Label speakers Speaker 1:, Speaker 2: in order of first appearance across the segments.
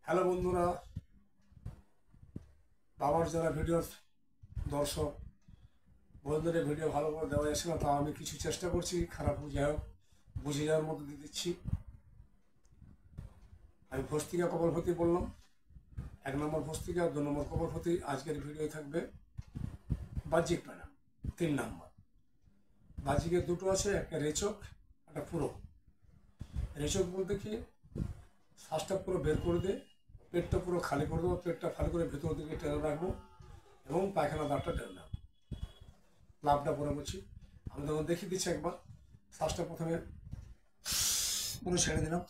Speaker 1: Hello বন্ধুরা, বাবার যারা ভিডিওর দর্শক, বন্ধুদের ভিডিও ভালো করে দেওয়া যাচ্ছে না, তা আমি কিছু চেষ্টা করছি, খারাপ যাই হোক বুঝে যাওয়ার মতো দিয়ে দিচ্ছি। আমি ভস্তিকা কপালপতি বললাম, 1 নম্বর ভস্তিকা, 2 নম্বর কপালপতি। আজকের ভিডিও থাকবে বাহ্যিক প্রাণায়াম। 3 নম্বর বাহ্যিকের দুটো আছে, একটা রেচক, একটা পুরো। রেচক বলতে কি, শ্বাসটা পুরো বের করে দিয়ে পেটটা পুরো খালি করে দেবো, পেটটা খালি করে ভেতর দিকে টেনে রাখবো এবং পায়খানা দাঁতটা টেনে নেবো। লাভটা পরে বলছি, আমি তখন দেখিয়ে দিচ্ছি একবার। শ্বাসটা প্রথমে পুরো ছেড়ে দিলাম,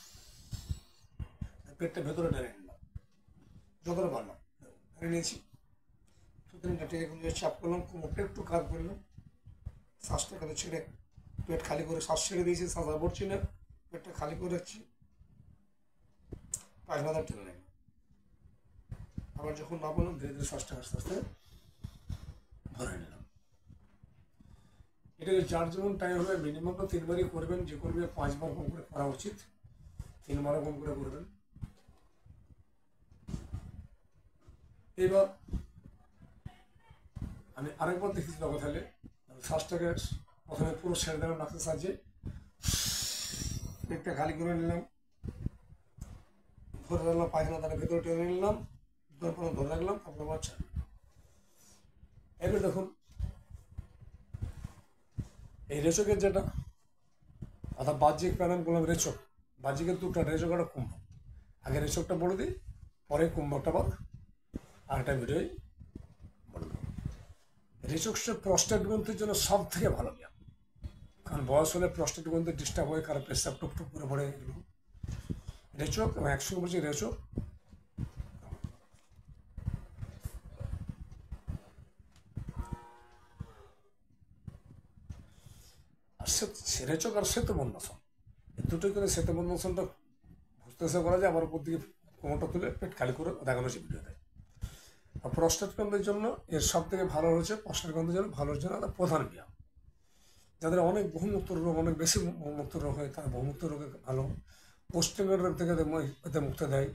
Speaker 1: পেটটা ভেতরে টেনে নিলাম, যতটা পারলাম টেনে নিয়েছি। সুতরাং টেনে চাপ করলাম, কোমরটা একটু কাজ করলাম, শ্বাসটা এখানে ছেড়ে পেট খালি করে শ্বাস ছেড়ে দিয়েছি, শ্বাস আর পড়ছি না, পেটটা খালি করে রাখছি, পায়খানাটা টেনে নিলাম। আবার যখন না বললাম, ধীরে ধীরে শ্বাসটা আস্তে আস্তে ধরে নিলাম। এটা যার যেমন টাইম হবে, মিনিমাম তো 3বারই করবেন, যে করবে 5বার কম করে করা উচিত, 3বারও কম করে করবেন। এবার আমি আরেকবার দেখেছি দেবো। তাহলে শ্বাসটাকে প্রথমে পুরো ছেড়ে দিলাম নাকের সাহায্যে, পেটটা খালি করে নিলাম, ধরে রাখলাম, পায়খানা তার ভেতরে টেনে নিলাম, ধরে রাখলাম, তারপর আবার ছাড়লাম। এবার দেখুন, এই রেচকের যেটা অর্থাৎ বাহ্যিক প্রাণায়াম করলাম, রেচক। বাহ্যিকের দুটো, রেচক একটা কুম্ভ। আগে রেচকটা বলে দিই, পরে কুম্ভটা আবার আরেকটা ভিডিওই বলে দেবো। রেচক প্রস্টেট গ্রন্থির জন্য সব থেকে ভালো ব্যায়াম, কারণ বয়স হলে প্রস্টেট গ্রন্থি ডিস্টার্ব হয়, কারণ পেশাব টুকটুক করে পড়ে এগুলো। রেচক এবং 100 বলছি রেচক। আর রেচক আর শ্বেতবন্ধাসন, এই দুটোই করে শ্বেতবন্ধাসনটা ভুস্তেসা করা যায়, আবার উপর দিকে কোমরটা তুলে পেট খালি করে দেখানো হচ্ছে ভিডিওতে। আর প্রস্টেট গ্রন্থের জন্য এর সব থেকে ভালো হচ্ছে, প্রস্টেট গ্রন্থের জন্য ভালোর জন্য একটা প্রধান ব্যায়াম। যাদের অনেক বহুমূত্র রোগ, অনেক বেশি বহুমূত্র রোগ হয়, তারা বহুমূত্র রোগে ভালো, পোস্টেটের রোগ থেকে এতে মুক্তি দেয়।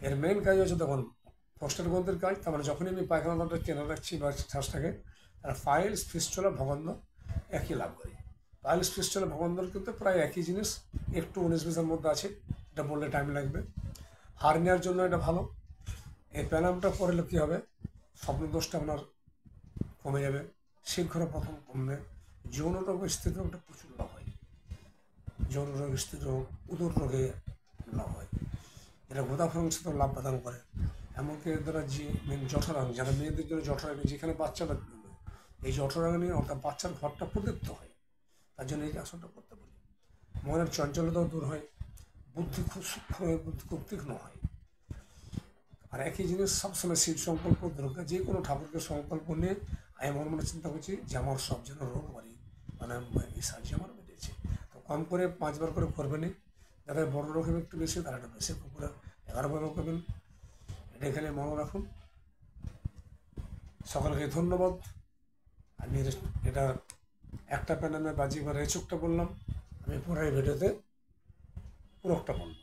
Speaker 1: এর মেন কাজ হচ্ছে তখন প্রস্টেট গ্রন্থির কাজ। তার মানে যখনই আমি পায়খানা দাঁতটা টেনে রাখছি বা শ্বাসটাকে, তারা পাইলস, ফিস্টুলা, ভগন্দ একই লাভ করি। পাইলস, ফিস্টুলা, ভগন্দর কিন্তু প্রায় একই জিনিস, একটু 19-20-এর মধ্যে আছে, এটা বললে টাইম লাগবে। হার্নিয়ার জন্য এটা ভালো। এই প্রাণায়ামটা করলে কী হবে, স্বপ্নদোষটা আপনার কমে যাবে, শীঘ্র প্রথম কমবে। যৌন রোগ, স্থির রোগটা প্রচুর লাভ হয়। যৌন রোগ, স্থির রোগ, উদর রোগে লাভ হয়। এটা গোদাফাংশ লাভ প্রদান করে। এমনকি এর দ্বারা যে জঠরাং, যারা মেয়েদের জন্য জঠরাগ্নি, যেখানে বাচ্চাটা এই জঠরাগ্নি অর্থাৎ বাচ্চার ঘরটা প্রদীপ্ত হয়, তার জন্য এই আসনটা করতে পারি। মনের চঞ্চলতাও দূর হয়, বুদ্ধি খুব সূক্ষ্ম হয়, বুদ্ধি খুব তীক্ষ্ণ হয়। আর একই জিনিস সবসময় শিব সংকল্প, দুর্গা, যে কোনো ঠাকুরকে সংকল্প নিয়ে আমি মনে মনে চিন্তা করছি যে আমার সব যেন রোগ বাড়ি, মানে এই সাহায্য আমার বেড়েছে। তো কম করে 5বার করে করবেনই। যাদের বড় রোগ হবে একটু বেশি, তারা একটু বেশি করে 11বার করবেন। এটা এখানে মনে রাখুন। সকলকে ধন্যবাদ। আমি এটা একটা প্যানেলে বাজি বা রেচকটা বললাম, আমি পরের ভিডিওতে পুরোটা বলব।